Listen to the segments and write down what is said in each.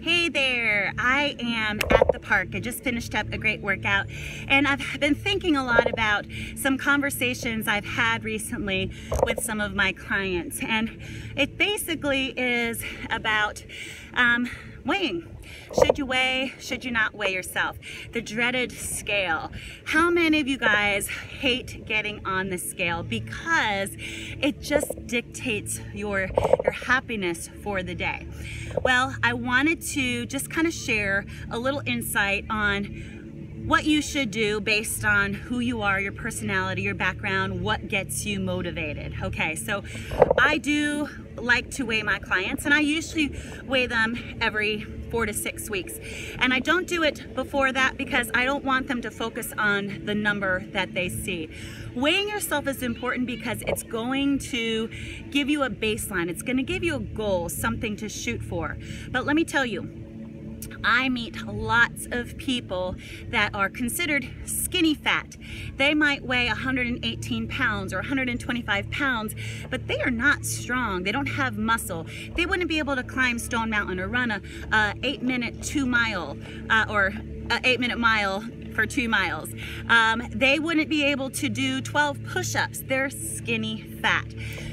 Hey there, I am at the park. I just finished up a great workout, and I've been thinking a lot about some conversations I've had recently with some of my clients, and it basically is about weighing. Should you weigh? Should you not weigh yourself? The dreaded scale. How many of you guys hate getting on the scale because it just dictates your happiness for the day? Well, I wanted to just kind of share a little insight on what you should do based on who you are, your personality, your background, what gets you motivated. Okay, so I do like to weigh my clients, and I usually weigh them every 4 to 6 weeks. And I don't do it before that because I don't want them to focus on the number that they see. Weighing yourself is important because it's going to give you a baseline. It's going to give you a goal, something to shoot for. But let me tell you, I meet lots of people that are considered skinny fat. They might weigh 118 pounds or 125 pounds, but they are not strong. They don't have muscle. They wouldn't be able to climb Stone Mountain or run a 8-minute 2-mile or an 8-minute mile for 2 miles. They wouldn't be able to do 12 push-ups. They're skinny fat.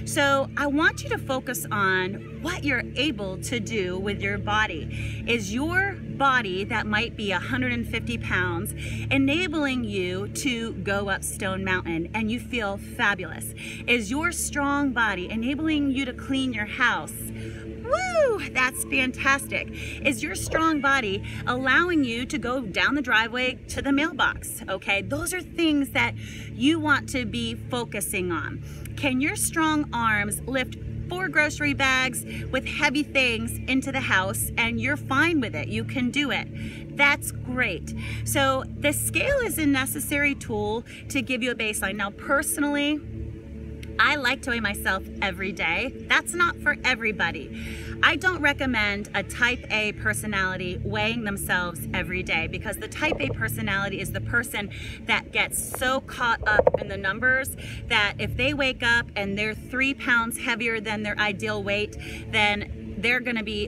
So I want you to focus on what you're able to do with your body. Is your body that might be 150 pounds enabling you to go up Stone Mountain and you feel fabulous? Is your strong body enabling you to clean your house? Woo, that's fantastic. Is your strong body allowing you to go down the driveway to the mailbox? Okay, those are things that you want to be focusing on. Can your strong arms lift 4 grocery bags with heavy things into the house and you're fine with it? You can do it. That's great. So the scale is a necessary tool to give you a baseline. Now, personally, I like to weigh myself every day. That's not for everybody. I don't recommend a type A personality weighing themselves every day because the type A personality is the person that gets so caught up in the numbers that if they wake up and they're 3 pounds heavier than their ideal weight, then they're gonna be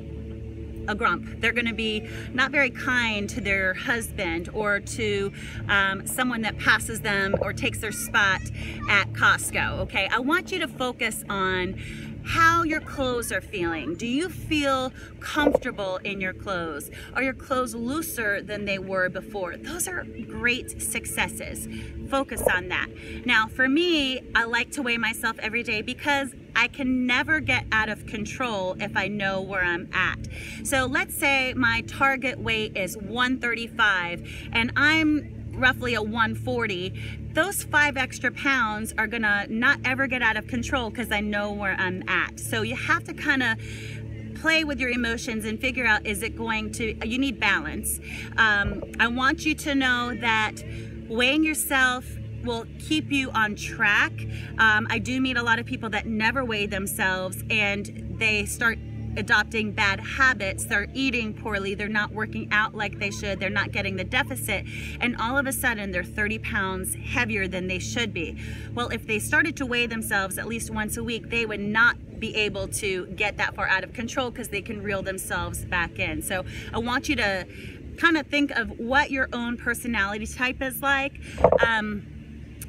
a grump. They're going to be not very kind to their husband or to someone that passes them or takes their spot at Costco. Okay, I want you to focus on how your clothes are feeling. Do you feel comfortable in your clothes? Are your clothes looser than they were before? Those are great successes. Focus on that. Now, for me, I like to weigh myself every day because I can never get out of control if I know where I'm at. So let's say my target weight is 135 and I'm roughly a 140. Those 5 extra pounds are gonna not ever get out of control because I know where I'm at. So you have to kind of play with your emotions and figure out, is it going to, you need balance. I want you to know that weighing yourself will keep you on track. I do meet a lot of people that never weigh themselves and they start adopting bad habits. They're eating poorly, they're not working out like they should, they're not getting the deficit, and all of a sudden they're 30 pounds heavier than they should be. Well, if they started to weigh themselves at least once a week, they would not be able to get that far out of control because they can reel themselves back in. So I want you to kind of think of what your own personality type is like.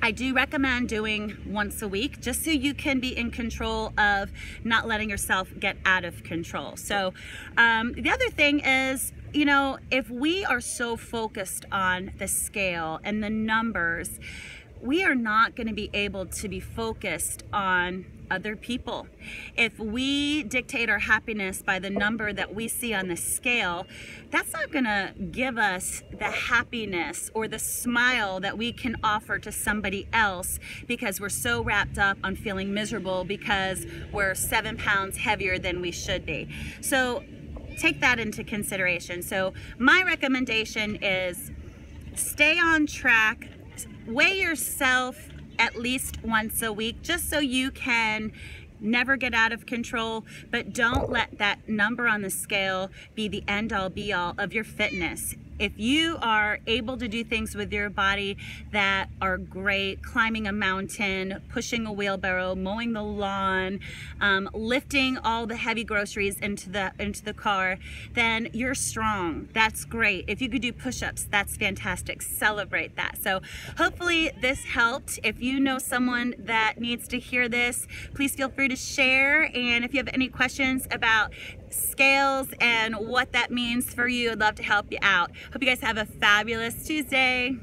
I do recommend doing once a week just so you can be in control of not letting yourself get out of control. So the other thing is, you know, if we are so focused on the scale and the numbers, we are not going to be able to be focused on other people. If we dictate our happiness by the number that we see on the scale, that's not gonna give us the happiness or the smile that we can offer to somebody else because we're so wrapped up on feeling miserable because we're 7 pounds heavier than we should be. So take that into consideration. So my recommendation is stay on track, weigh yourself at least once a week just so you can never get out of control, but don't let that number on the scale be the end all be all of your fitness. If you are able to do things with your body that are great, climbing a mountain, pushing a wheelbarrow, mowing the lawn, lifting all the heavy groceries into the car, then you're strong. That's great. If you could do push-ups, that's fantastic. Celebrate that. So hopefully this helped. If you know someone that needs to hear this, please feel free to share. And if you have any questions about scales and what that means for you, I'd love to help you out. Hope you guys have a fabulous Tuesday.